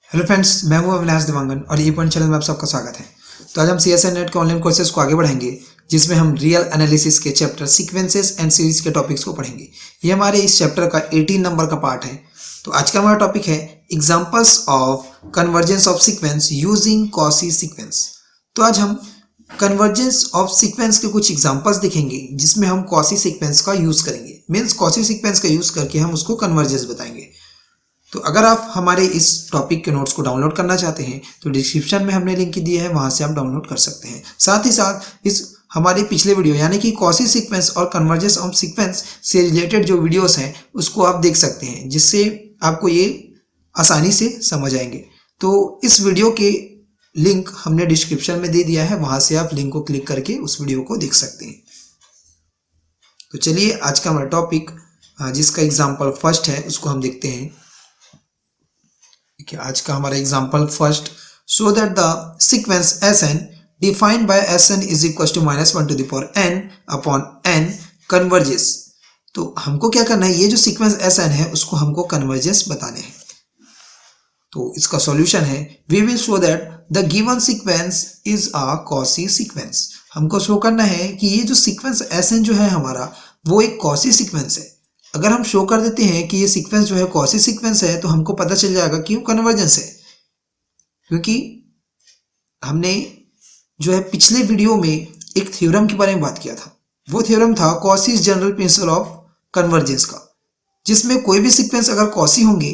Hello friends, मैं हूं अविनाश दिवांगन और ई पॉइंट चैनल में आप सबका स्वागत है। तो आज हम CSI नेट के ऑनलाइन कोर्सेज को आगे बढ़ाएंगे, जिसमें हम रियल एनालिसिस के चैप्टर सीक्वेंसेस एंड सीरीज के टॉपिक्स को पढ़ेंगे। ये हमारे इस चैप्टर का 18 नंबर का पार्ट है। तो आज का हमारा टॉपिक है examples of convergence of sequence using quasi sequence. तो आज हम कन्वर्जेंस ऑफ सीक्वेंस के कुछ एग्जांपल्स देखेंगे, जिसमें हम कॉसी सीक्वेंस का यूज करेंगे। मीन्स कॉसी सीक्वेंस का यूज करके हम उसको कन्वर्जेंस बताएंगे। तो अगर आप हमारे इस टॉपिक के नोट्स को डाउनलोड करना चाहते हैं तो डिस्क्रिप्शन में हमने लिंक दिया है, वहां से आप डाउनलोड कर सकते हैं। साथ ही साथ इस हमारे पिछले वीडियो यानी कि कॉसी सीक्वेंस और कन्वर्जेंस ऑफ सीक्वेंस से रिलेटेड जो वीडियोस हैं उसको आप देख सकते हैं, जिससे आपको ये आसानी से समझ आएंगे। तो इस वीडियो के लिंक हमने डिस्क्रिप्शन में दे दिया है, वहां से आप लिंक को क्लिक करके उस वीडियो को देख सकते हैं। तो चलिए आज का हमारा टॉपिक जिसका एग्जाम्पल फर्स्ट है उसको हम देखते हैं। आज का हमारा example first, so that the sequence Sn defined by Sn is equal to -1 to the power n upon n converges. तो हमको क्या करना है, ये जो सीक्वेंस Sn है उसको हमको कन्वर्जेंस बताने हैं। तो इसका सॉल्यूशन है, we will show that the given sequence is a Cauchy sequence. हमको शो करना है कि ये जो सीक्वेंस Sn जो है हमारा, वो एक कॉसी सीक्वेंस है। अगर हम शो कर देते हैं कि ये सीक्वेंस जो है कॉसी सीक्वेंस है, तो हमको पता चल जाएगा कि वो कन्वर्जेंस है, क्योंकि हमने जो है पिछले वीडियो में एक थ्योरम के बारे में बात किया था। वो थ्योरम था Cauchy's general principle of convergence का, जिसमें कोई भी सीक्वेंस अगर कॉसी होंगे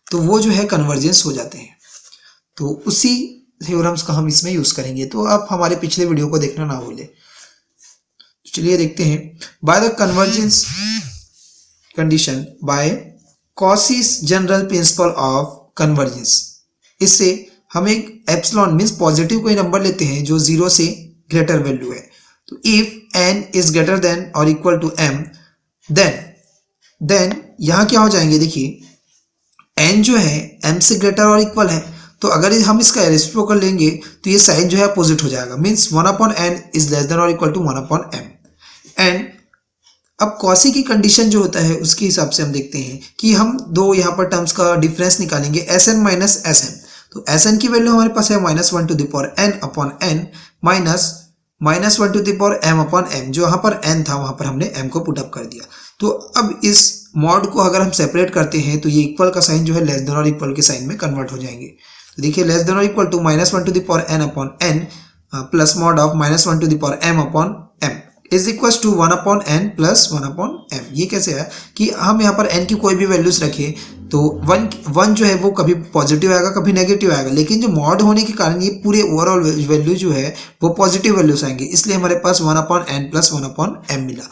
तो वो जो है कन्वर्जेंस हो जाते हैं। तो उसी थ्योरम्स का हम इसमें यूज करेंगे। तो आप हमारे पिछले वीडियो को देखना ना भूलें। चलिए देखते हैं, by the convergence condition bye Cauchy's general principle of convergence. इससे हम एक एप्सिलॉन मीन्स पॉजिटिव कोई नंबर लेते हैं जो 0 से ग्रेटर वैल्यू है। तो if n is greater than और इक्वल टू m, देन यहां क्या हो जाएंगे, देखिए n जो है m से ग्रेटर और इक्वल है, तो अगर हम इसका रेसिप्रोकल लेंगे तो ये साइन जो है अपोजिट हो जाएगा। Means 1/n is less than और इक्वल टू 1/m। एंड अब कॉसी की कंडीशन जो होता है उसके हिसाब से हम देखते हैं कि हम दो यहाँ पर टर्म्स का डिफरेंस निकालेंगे, Sn माइनस Sm। तो Sn की वैल्यू हमारे पास है -1 to the power n upon n minus -1 to the power m upon m। जो यहाँ पर n था वहां पर हमने m को पुटअप कर दिया। तो अब इस मॉड को अगर हम सेपरेट करते हैं तो ये इक्वल का साइन जो है लेस देन और इक्वल के साइन में कन्वर्ट हो जाएंगे। तो देखिए लेस देन और equal to -1 to the power n upon n plus mod of -1 to the power m upon m is equal to 1/n plus 1/m। ये कैसे है कि हम यहाँ पर n की कोई भी वैल्यूज रखें तो वन जो है वो कभी पॉजिटिव आएगा कभी नेगेटिव आएगा, लेकिन जो मॉड होने के कारण ये पूरे ओवरऑल वैल्यू जो है वो पॉजिटिव वैल्यूज आएंगे, इसलिए हमारे पास 1/n प्लस 1/m मिला।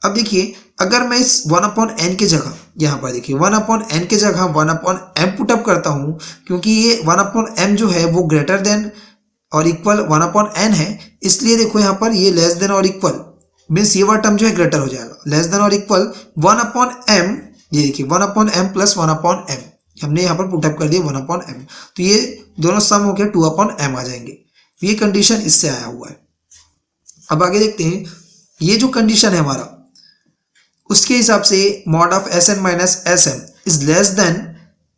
अब देखिए अगर मैं इस 1/n के जगह यहाँ पर देखिए 1/n के जगह 1/m पुटअप करता हूँ, क्योंकि ये 1/m जो है वो ग्रेटर देन और इक्वल 1/n है, इसलिए देखो यहाँ पर ये लेस देन और इक्वल मीन्स ये वाला टर्म जो है ग्रेटर हो जाएगा। लेस देन और इक्वल 1/m, ये देखिए 1/m प्लस 1/m हमने यहाँ पर पुटअप कर दिया 1/m, तो ये दोनों सम हो गया 2/m आ जाएंगे। ये कंडीशन इससे आया हुआ है। अब आगे देखते हैं, ये जो कंडीशन है हमारा उसके हिसाब से mod of Sn minus Sm is less than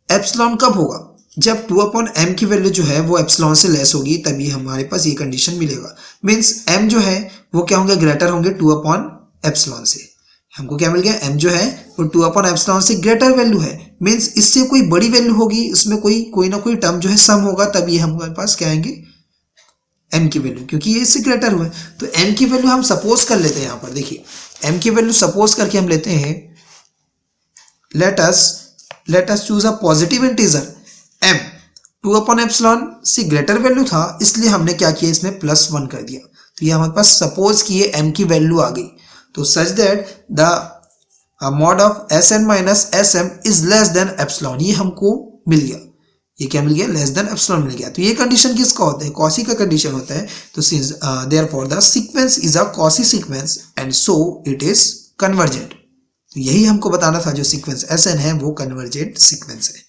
epsilon कब होगा, जब 2/m की वैल्यू जो है वो एप्सिलॉन से लेस होगी, तभी हमारे पास ये कंडीशन मिलेगा। मीन्स m जो है वो क्या होंगे, ग्रेटर होंगे 2/एप्सिलॉन से। हमको क्या मिल गया, m जो है वो 2/एप्सिलॉन से ग्रेटर वैल्यू है। मीन्स इससे कोई बड़ी वैल्यू होगी, उसमें कोई ना कोई टर्म जो है सम होगा, तभी हमारे पास क्या आएंगे m की वैल्यू, क्योंकि ये इससे ग्रेटर हुआ है। तो m की वैल्यू हम सपोज कर लेते हैं। यहाँ पर देखिए m की वैल्यू सपोज करके हम लेते हैं, let us choose a positive integer m। 2/एप्सिलॉन से ग्रेटर वैल्यू था, इसलिए हमने क्या किया, इसमें +1 कर दिया। तो ये हमारे पास सपोज कि ये m की वैल्यू आ गई। तो such that the mod of Sn minus Sm is less than epsilon, ये हमको मिल गया। ये क्या मिल गया, लेस देन एप्सिलॉन मिल गया। तो ये कंडीशन किसका होता है, कॉसी का कंडीशन होता है। तो since therefore the sequence is a Cauchy sequence and so it is convergent. तो यही हमको बताना था, जो सीक्वेंस Sn है वो कन्वर्जेंट सीक्वेंस है।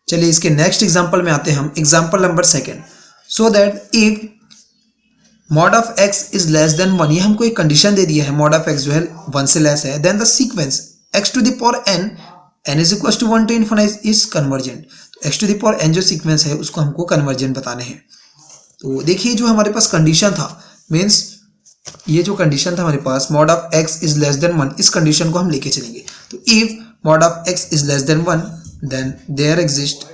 चलिए इसके नेक्स्ट एग्जांपल में आते हैं हम। Example number second, so that if mod of x is less than 1, ये हमको एक कंडीशन दे दिया है, मॉड ऑफ x जो है 1 से लेस है, then the sequence x to the power n n is equal to 1 to infinite is convergent. तो x to the power n जो सीक्वेंस है उसको हमको कन्वर्जेंट बताने हैं। तो देखिए जो हमारे पास कंडीशन था, मीन्स ये जो कंडीशन था हमारे पास mod of x is less than 1, इस कंडीशन को हम लेके चलेंगे। तो if mod of x is less than 1 then there exist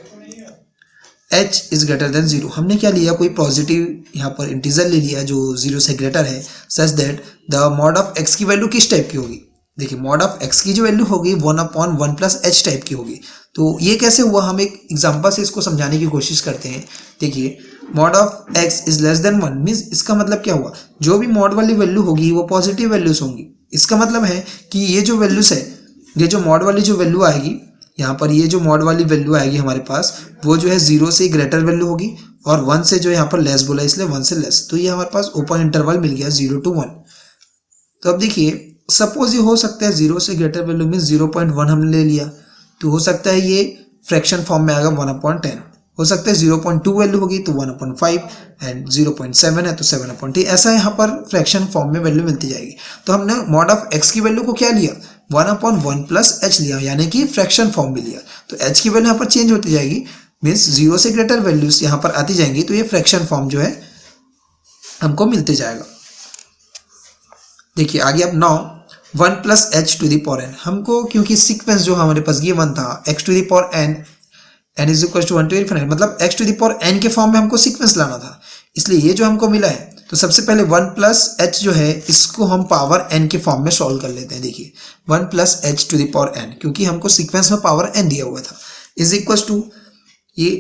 h is greater than 0। हमने क्या लिया, कोई पॉजिटिव यहाँ पर इंटीजर ले लिया जो 0 से ग्रेटर है, such that the mod of x की वैल्यू किस टाइप की होगी। देखिए मॉड ऑफ x की जो वैल्यू होगी 1/1 प्लस h टाइप की होगी। तो ये कैसे हुआ, हम एक एग्जांपल से इसको समझाने की कोशिश करते हैं। देखिए mod of x is less than 1 means इसका मतलब क्या हुआ, जो भी मॉड वाली वैल्यू होगी वो पॉजिटिव वैल्यूज होंगी। इसका मतलब है कि ये जो वैल्यूज है, ये जो मॉड वाली जो वैल्यू आएगी यहाँ पर, ये जो मॉड वाली वैल्यू आएगी हमारे पास वो जो है 0 से ग्रेटर वैल्यू होगी और 1 से जो यहाँ पर लेस बोला इसलिए 1 से लेस। तो ये हमारे पास ओपन इंटरवल मिल गया 0 to 1। तो अब देखिए सपोज ये हो सकता है 0 से ग्रेटर वैल्यू मीन्स 0.1 हमने ले लिया, तो हो सकता है ये फ्रैक्शन फॉर्म में आएगा 1/10। हो सकता है 0.2 वैल्यू होगी तो 1/5 एंड 0.7 है तो 7/10। ऐसा यहाँ पर फ्रैक्शन फॉर्म में वैल्यू मिलती जाएगी। तो हमने मॉड ऑफ x की वैल्यू को क्या लिया, 1/1 प्लस h लिया, यानी कि फ्रैक्शन फॉर्म में लिया। तो h की वैल्यू यहाँ पर चेंज होती जाएगी, मीन्स 0 से ग्रेटर वैल्यूज यहाँ पर आती जाएंगी, तो ये फ्रैक्शन फॉर्म जो है हमको मिलते जाएगा। देखिए आगे अब now 1 plus h to the power n, हमको क्योंकि सीक्वेंस जो हमारे पास ये 1 था x to the power n n is equal to 1 to infinite, मतलब x to the power n के फॉर्म में हमको सीक्वेंस लाना था, इसलिए ये जो हमको मिला है। तो सबसे पहले 1 प्लस h जो है इसको हम पावर n के फॉर्म में सॉल्व कर लेते हैं। देखिए 1 plus h to the power n, क्योंकि हमको सीक्वेंस में पावर n दिया हुआ था, इज इक्वल टू ये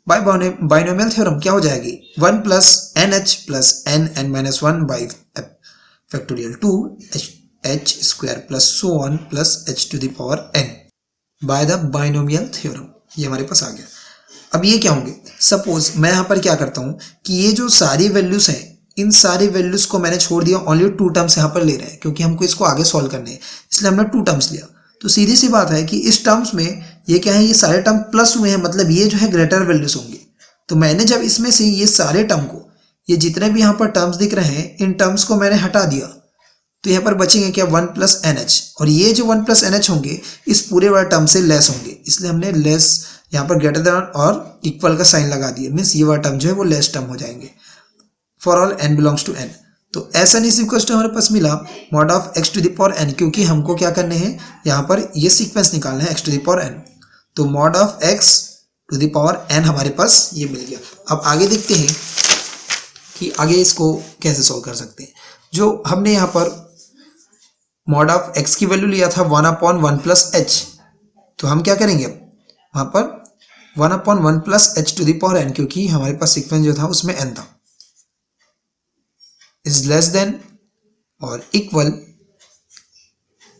बाय बाइनोमियल थ्योरम क्या हो जाएगी 1 plus nh plus n(n-1) by factorial 2 h square plus so on plus h to the power n by the binomial theorem. ये हमारे पास आ गया। अब ये क्या होंगे, सपोज मैं यहाँ पर क्या करता हूँ कि ये जो सारी वैल्यूज हैं इन सारी वैल्यूज को मैंने छोड़ दिया, ओनली 2 टर्म्स यहाँ पर ले रहे हैं क्योंकि हमको इसको आगे सॉल्व करने हैं, इसलिए हमने 2 टर्म्स लिया। तो सीधी सी बात है कि इस टर्म्स में ये क्या है, ये सारे टर्म प्लस हुए हैं, मतलब ये जो है ग्रेटर वैल्यूज होंगे। तो मैंने जब इसमें से ये सारे टर्म को, ये जितने भी यहाँ पर टर्म्स दिख रहे हैं इन टर्म्स को मैंने हटा दिया, तो यहाँ पर बचेंगे क्या 1 प्लस NH, और ये जो 1 प्लस NH होंगे इस पूरे वाले टर्म से लेस होंगे, इसलिए हमने लेस यहाँ पर ग्रेटर देन और इक्वल का साइन लगा दिया, मीन्स ये वाला टर्म जो है वो लेस टर्म हो जाएंगे for all n belongs to n। तो SN इज इक्वल टू हमारे पास मिला mod of x to the power n, क्योंकि हमको क्या करने हैं यहाँ पर ये सीक्वेंस निकालना है x to the power n। तो mod of x to the power n हमारे पास ये मिल गया। अब आगे देखते हैं कि आगे इसको कैसे सॉल्व कर सकते हैं। जो हमने यहाँ पर मॉड ऑफ x की वैल्यू लिया था 1/1 प्लस h, तो हम क्या करेंगे वहाँ पर 1/1 plus h to the power n, क्योंकि हमारे पास सीक्वेंस जो था उसमें n था, इज लेस देन और इक्वल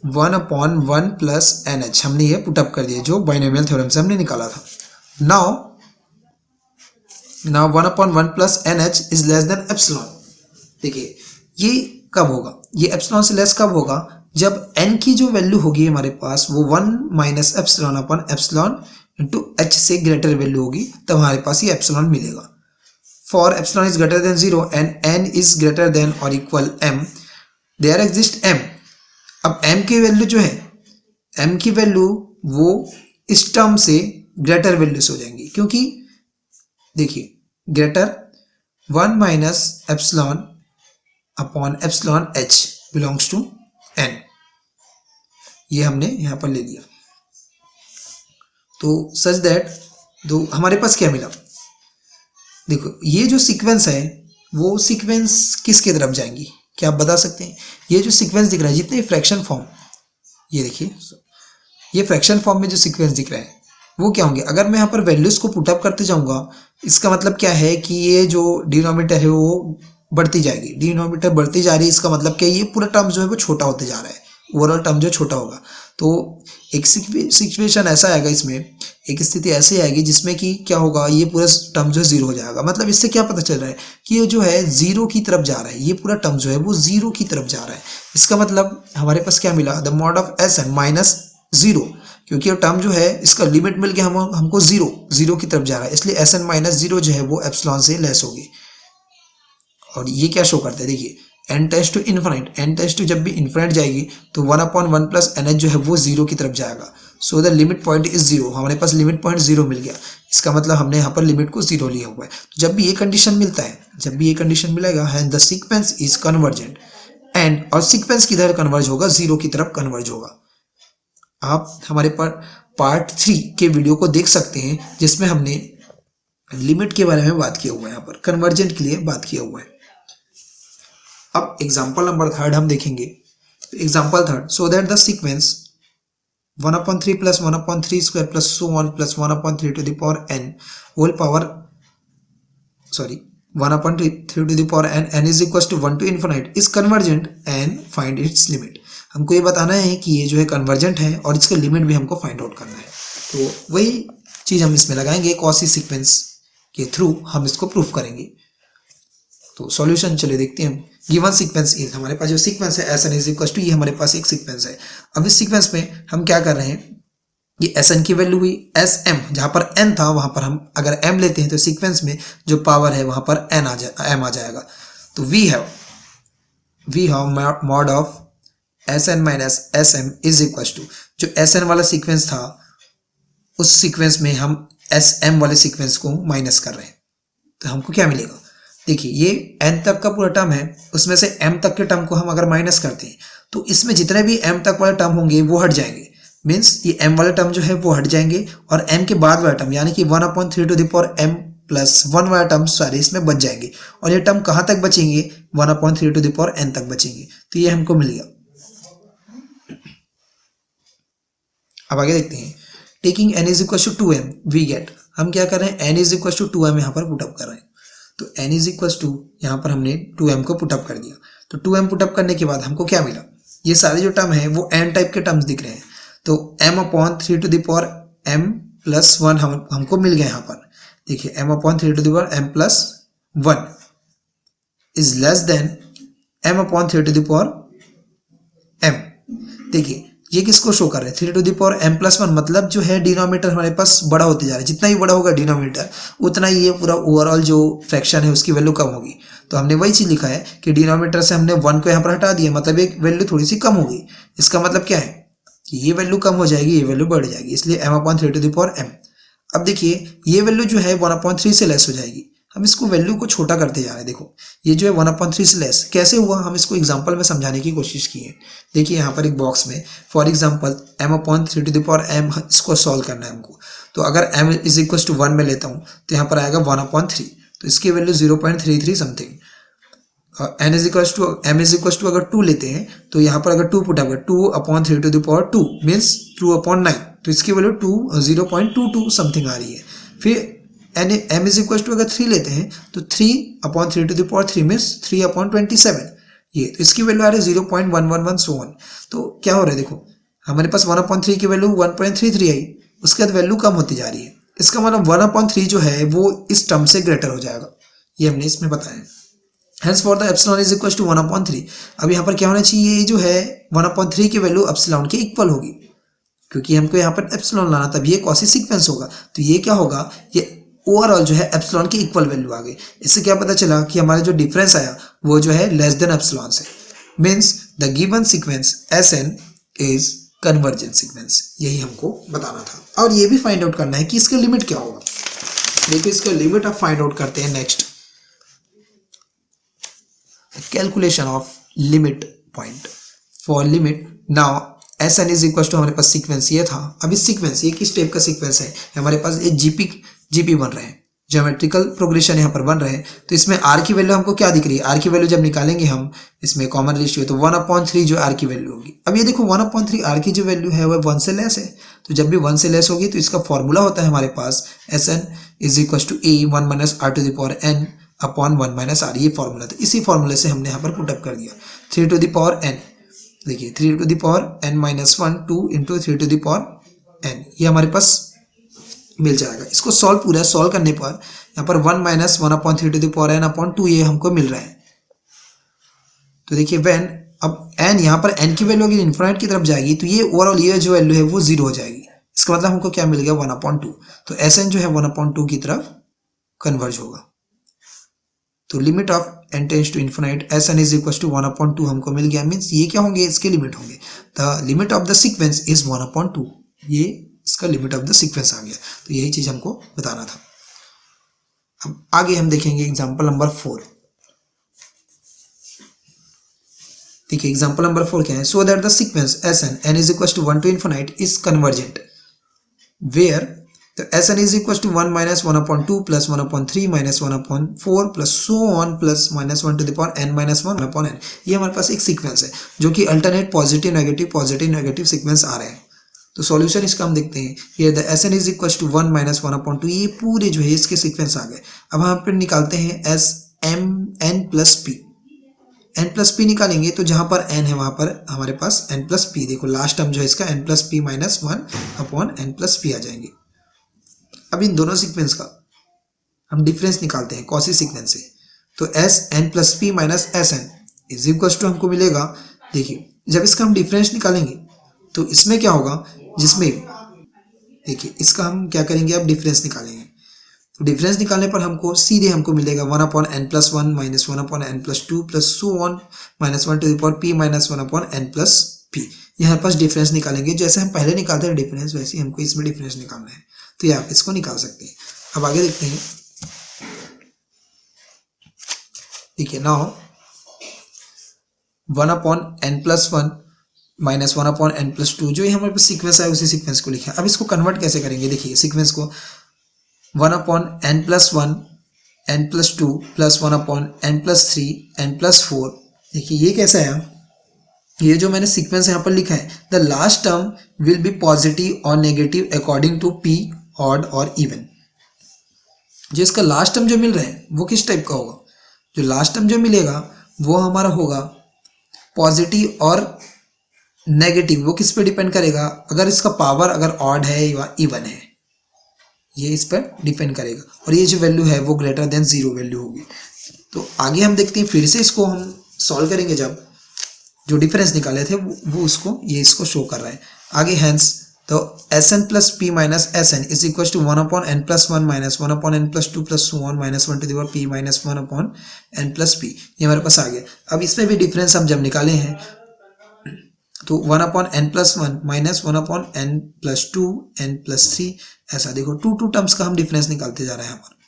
1/1 प्लस NH। हमने ये पुटअप कर दिया जो बाइनोमियल थ्योरम से हमने निकाला था। Now 1/1 plus NH is less than epsilon. देखिए ये कब होगा, ये एप्सिलॉन से लेस कब होगा, जब n की जो वैल्यू होगी हमारे पास वो 1 माइनस एप्सिलॉन अपन एप्सिलॉन इंटू h से ग्रेटर वैल्यू होगी, तब हमारे पास ये एप्सिलॉन मिलेगा। For epsilon is greater than 0 and n is greater than और equal m, there exist m। अब m की वैल्यू जो है, m की वैल्यू वो इस टर्म से ग्रेटर वैल्यूज हो जाएंगी, क्योंकि देखिए greater 1 minus epsilon upon epsilon h belongs to n, ये हमने यहाँ पर ले लिया। तो सच दैट दो हमारे पास क्या मिला, देखो ये जो सीक्वेंस है वो सीक्वेंस किसके तरफ जाएंगी, क्या आप बता सकते हैं। ये जो सीक्वेंस दिख रहा है जितने फ्रैक्शन फॉर्म, ये देखिए ये फ्रैक्शन फॉर्म में जो सीक्वेंस दिख रहा है वो क्या होंगे, अगर मैं यहाँ पर वैल्यूज को पुटअप करते जाऊंगा, इसका मतलब क्या है कि ये जो डिनोमिनेटर है वो बढ़ती जाएगी, डिनोमिनेटर बढ़ती जा रही है, इसका मतलब क्या ये पूरा टर्म जो है वो छोटा होते जा रहा है, ओवरऑल टर्म जो छोटा होगा। तो एक सिचुएशन ऐसा आएगा, इसमें एक स्थिति ऐसी आएगी जिसमें कि क्या होगा, ये पूरा टर्म जो है 0 हो जाएगा। मतलब इससे क्या पता चल रहा है कि ये जो है 0 की तरफ जा रहा है, ये पूरा टर्म जो है वो 0 की तरफ जा रहा है। इसका मतलब हमारे पास क्या मिला, the mod of SN minus 0, क्योंकि ये टर्म जो है इसका लिमिट मिल गया हमको 0 की तरफ जा रहा है, इसलिए SN माइनस 0 जो है वो एप्सिलॉन से लेस होगी। और ये क्या शो करता है, देखिए n tends to infinite, n tends to जब भी इन्फिनिट जाएगी तो 1/1 प्लस NH जो है वो 0 की तरफ जाएगा। So the limit point is zero, हमारे पास लिमिट पॉइंट जीरो मिल गया, इसका मतलब हमने यहाँ पर लिमिट को जीरो लिया हुआ है। तो जब भी ये कंडीशन मिलता है, जब भी ये कंडीशन मिलेगा and the sequence is convergent, and और सीक्वेंस किधर कन्वर्ज होगा, जीरो की तरफ कन्वर्ज होगा। आप हमारे पार्ट 3 के वीडियो को देख सकते हैं जिसमें हमने लिमिट के बारे में बात किया हुआ है, यहाँ पर कन्वर्जेंट के लिए बात किया हुआ है। अब एग्जाम्पल नंबर 3 हम देखेंगे। Example 3, so that the sequence 1/3 + 1/3 square plus so on plus 1/3 to the power n whole power 1/3 to the power n is equal to 1 to infinite is convergent and find its limit. हमको ये बताना है कि ये जो है convergent है और इसका लिमिट भी हमको फाइंड आउट करना है। तो वही चीज़ हम इसमें लगाएंगे, कॉसी सीक्वेंस के थ्रू हम इसको प्रूफ करेंगे। तो सॉल्यूशन चलिए देखते हैं हम। गिवन सीक्वेंस इज, हमारे पास जो सीक्वेंस है s N is equal to, ये हमारे पास एक सीक्वेंस है। अब इस सीक्वेंस में हम क्या कर रहे हैं, ये एस एन की वैल्यू हुई एस एम, जहाँ पर एन था वहाँ पर हम अगर एम लेते हैं तो सीक्वेंस में जो पावर है वहाँ पर एन एम आ जाएगा। तो we have mod of s n minus s m is equal to, जो एस एन वाला सीक्वेंस था उस सीक्वेंस में हम एस एम वाले सीक्वेंस को माइनस कर रहे हैं, तो हमको क्या मिलेगा। देखिए ये n तक का पूरा टर्म है, उसमें से m तक के टर्म को हम अगर माइनस करते हैं तो इसमें जितने भी m तक वाले टर्म होंगे वो हट जाएंगे। मीन्स ये m वाले टर्म जो है वो हट जाएंगे और m के बाद वाला टर्म यानी कि 1/3 to the power m plus 1 वाला टर्म सारे इसमें बच जाएंगे। और ये टर्म कहाँ तक बचेंगे, 1/3 टू द पावर n तक बचेंगे। तो ये हमको मिल गया। अब आगे देखते हैं। Taking n is equal to 2m we get, हम क्या कर रहे हैं, n is equal to 2m यहाँ पर पुटअप कर रहे हैं। तो n इज इक्वल टू, यहाँ पर हमने 2m को पुटअप कर दिया। तो 2m पुटअप करने के बाद हमको क्या मिला, ये सारे जो टर्म है वो n टाइप के टर्म्स दिख रहे हैं। तो m/3 to the power m plus 1 हमको मिल गया यहाँ पर। देखिए m/3 to the power m plus 1 is less than m/3 to the power m। देखिए ये किसको शो कर रहे हैं, 3 to the power m plus 1, मतलब जो है डिनोमिनेटर हमारे पास बड़ा होते जा रहा है। जितना ही बड़ा होगा डिनोमिनेटर उतना ही ये पूरा ओवरऑल जो फ्रैक्शन है उसकी वैल्यू कम होगी। तो हमने वही चीज़ लिखा है कि डिनोमिनेटर से हमने 1 को यहाँ पर हटा दिया, मतलब एक वैल्यू थोड़ी सी कम होगी। इसका मतलब क्या है कि ये वैल्यू कम हो जाएगी, ये वैल्यू बढ़ जाएगी, इसलिए m/3 to the power m। अब देखिए ये वैल्यू जो है 1/3 से लेस हो जाएगी। हम इसको वैल्यू को छोटा करते जा रहे हैं। देखो ये जो है 1/3 से लेस कैसे हुआ, हम इसको एग्जांपल में समझाने की कोशिश की है। देखिए यहाँ पर एक बॉक्स में for example m/3 to the power m इसको सॉल्व करना है हमको। तो अगर m इज इक्वल टू 1 में लेता हूँ तो यहाँ पर आएगा 1/3, तो इसकी value 0.33 something. n is equal to m is equal to अगर 2 लेते हैं तो यहाँ पर अगर 2 पुट अगर 2/3 टू द पावर 2 मीन्स 2/9, तो इसकी वैल्यू 0.22 समथिंग आ रही है। फिर m इज इक्वल टू अगर 3 लेते हैं तो 3/3 टू द पावर 3 मीन्स 3/27, ये तो इसकी वैल्यू आ रही है 0.111 सो ऑन। तो क्या हो रहा है, देखो हमारे पास 1/3 की वैल्यू 1.33 आई, उसके बाद वैल्यू कम होती जा रही है। इसका मतलब 1/3 जो है वो इस टर्म से ग्रेटर हो जाएगा, ये हमने इसमें बताया। Hence for the epsilon is equal to 1/3। अब यहाँ पर क्या होना चाहिए, ये जो है 1/3 की वैल्यू एप्सिलॉन के इक्वल होगी, क्योंकि हमको यहाँ पर एप्सिलॉन लाना, तब ये कॉसी सीक्वेंस होगा। तो ये क्या होगा, ये ओवरऑल जो है एप्सिलॉन की इक्वल वैल्यू आ गई। इससे क्या पता चला कि हमारा जो डिफरेंस आया वो जो है लेस देन एप्सिलॉन से। Means the given sequence s N is convergent sequence, यही हमको बताना था। और ये भी फाइंड आउट करना है कि इसका लिमिट क्या होगा। देखिए इसका लिमिट आप फाइंड आउट करते हैं। Next calculation of limit point for limit. Now s N is equal to, हमारे पास सीक्वेंस ये था। अब इस सीक्वेंस, ये किस टाइप का सीक्वेंस है, हमारे पास एक जीपी बन रहे हैं, ज्योमेट्रिकल प्रोग्रेशन यहाँ पर बन रहे हैं। तो इसमें आर की वैल्यू हमको क्या दिख रही है, आर की वैल्यू जब निकालेंगे हम इसमें कॉमन रेशियो, तो 1/3 जो आर की वैल्यू होगी। अब ये देखो 1/3 आर की जो वैल्यू है वह 1 से लेस है, तो जब भी 1 से लेस होगी तो इसका फॉर्मूला होता है हमारे पास S N is equal to A 1 minus R to the power N upon 1 minus R, ये फॉर्मूला। तो इसी फॉर्मूले से हमने यहाँ पर पुटअप कर दिया 3 टू द पावर एन। देखिए 3 to the power n minus 1 2 into 3 to the power n, ये हमारे पास मिल जाएगा। इसको सॉल्व पूरा सॉल्व करने पर यहाँ पर 1 minus 1/3 to the power N upon 2 ये हमको मिल रहा है। तो देखिए व्हेन अब एन, यहाँ पर एन की वैल्यू अगर इन्फिनिट की तरफ जाएगी तो ये ओवरऑल ये जो वैल्यू है वो 0 हो जाएगी। इसका मतलब हमको क्या मिल गया 1/2। तो एस एन जो है 1/2 की तरफ कन्वर्ज होगा। तो limit of n tends to infinite s N is equal to 1/2 हमको मिल गया। मीन्स ये क्या होंगे, इसके लिमिट होंगे। The limit of the sequence is 1/2। ये इसका लिमिट ऑफ द सीक्वेंस आ गया। तो यही चीज हमको बताना था। अब आगे हम देखेंगे एग्जांपल नंबर 4। देखिए एग्जांपल नंबर 4 क्या है, सो that the sequence Sn n is equals to 1 to infinite is convergent where तो Sn is equals to 1 minus 1 upon 2 plus 1 upon 3 minus 1 upon 4 plus so on plus minus 1 to the power n minus 1 upon n। ये हमारे पास एक sequence है जो कि alternate positive negative sequence आ रहे हैं। तो सॉल्यूशन इसका हम देखते हैं, ये the Sn is equals to 1 minus 1 upon 2, ये पूरे जो है इसके सीक्वेंस आ गए। अब हम पे निकालते हैं Sm n plus p। n plus P निकालेंगे तो जहां पर n है वहां पर हमारे पास n प्लस पी, देखो लास्ट टर्म जो है इसका n plus P minus 1 upon n plus P आ जाएंगे। अब इन दोनों सीक्वेंस का हम डिफरेंस निकालते हैं कौसी सीक्वेंस से, तो s n plus P minus s N is equal to हमको मिलेगा। देखिए जब इसका हम डिफरेंस निकालेंगे तो इसमें क्या होगा, जिसमें देखिए इसका हम क्या करेंगे, अब डिफरेंस निकालेंगे। तो डिफरेंस निकालने पर हमको सीधे हमको मिलेगा 1 upon n plus 1 minus 1 upon n plus 2 plus so on minus 1 to the power p minus 1 upon n plus p. यहाँ पास डिफरेंस निकालेंगे, जैसे हम पहले निकालते हैं डिफरेंस वैसे ही हमको इसमें डिफरेंस निकालना है, तो ये आप इसको निकाल सकते हैं। अब आगे देखते हैं। देखिए now 1 upon n plus 1 minus 1 upon n plus 2, जो ये हमारे पास सीक्वेंस है उसी सीक्वेंस को लिखा है। अब इसको कन्वर्ट कैसे करेंगे, देखिए सीक्वेंस को 1 upon n plus 1 n plus 2 plus 1 upon n plus 3 n plus 4। देखिए ये कैसा है, ये जो मैंने सीक्वेंस यहाँ पर लिखा है, the last term will be positive और negative according to P odd और इवन। जो इसका लास्ट टर्म जो मिल रहा है वो किस टाइप का होगा, जो लास्ट टर्म जो मिलेगा वो हमारा होगा पॉजिटिव और नेगेटिव। वो किस पे डिपेंड करेगा, अगर इसका पावर अगर ऑड है या इवन है, ये इस पर डिपेंड करेगा। और ये जो वैल्यू है वो ग्रेटर देन 0 वैल्यू होगी। तो आगे हम देखते हैं, फिर से इसको हम सॉल्व करेंगे। जब जो डिफरेंस निकाले थे वो उसको ये इसको शो कर रहा है आगे। हैंस तो s n plus P minus s N is equal to 1 upon n plus 1 minus 1 upon n plus 2 plus 1 minus 1 to the power p minus 1 upon n plus p. ये हमारे पास आ गया। अब इसमें भी डिफरेंस हम जब निकाले हैं तो 1 upon n plus 1 minus 1 upon n plus 2 n plus 3, ऐसा देखो 2 टर्म्स का हम डिफरेंस निकालते जा रहे हैं यहाँ पर।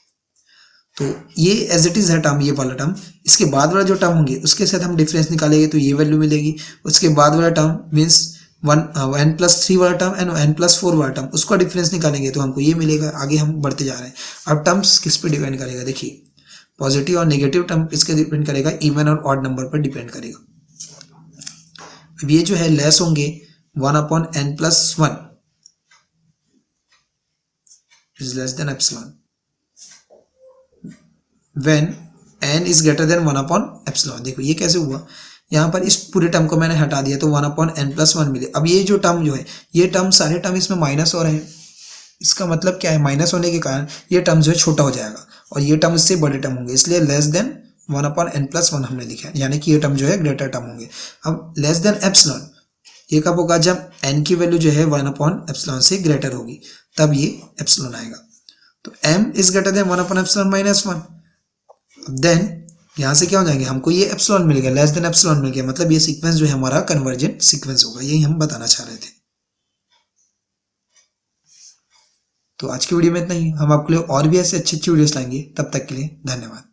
तो ये एज इट इज है टर्म, ये वाला टर्म। इसके बाद वाला जो टर्म होंगे उसके साथ हम डिफरेंस निकालेंगे तो ये वैल्यू मिलेगी। उसके बाद वाला टर्म मीन्स एन प्लस 3 वाला टर्म एंड एन प्लस 4 वाला टर्म, उसका डिफरेंस निकालेंगे तो हमको ये मिलेगा। आगे हम बढ़ते जा रहे हैं। अब टर्म्स किस पे डिपेंड करेगा, देखिए पॉजिटिव और नेगेटिव टर्म किसके डिपेंड करेगा, इवन और ऑड नंबर पर डिपेंड करेगा। अब ये जो है लेस होंगे 1 upon n plus 1 is less than epsilon when n is greater than 1 upon epsilon. देखो ये कैसे हुआ, यहाँ पर इस पूरे टर्म को मैंने हटा दिया तो 1 अपॉन एन प्लस 1 मिले। अब ये जो टर्म जो है, ये टर्म सारे टर्म इसमें माइनस हो रहे हैं। इसका मतलब क्या है, माइनस होने के कारण ये टर्म जो है छोटा हो जाएगा और ये टर्म इससे बड़े टर्म होंगे, इसलिए less than 1 upon n plus 1 हमने लिखा है, यानी कि ये टर्म जो है ग्रेटर टर्म होंगे। अब लेस देन एप्सिलॉन ये कब होगा, जब n की वैल्यू जो है 1 अपॉन एप्सिलॉन से ग्रेटर होगी, तब ये एप्सिलॉन आएगा। तो m is greater than 1 upon epsilon minus 1। Then यहां से क्या हो जाएंगे, हमको ये एप्सिलॉन मिल गया, लेस देन एप्सिलॉन मिल गया, मतलब ये सीक्वेंस जो है हमारा कन्वर्जेंट सीक्वेंस होगा। यही हम बताना चाह रहे थे। तो आज की वीडियो में इतना ही। हम आपके लिए और भी ऐसे अच्छी वीडियोस लाएंगे। तब तक के लिए धन्यवाद।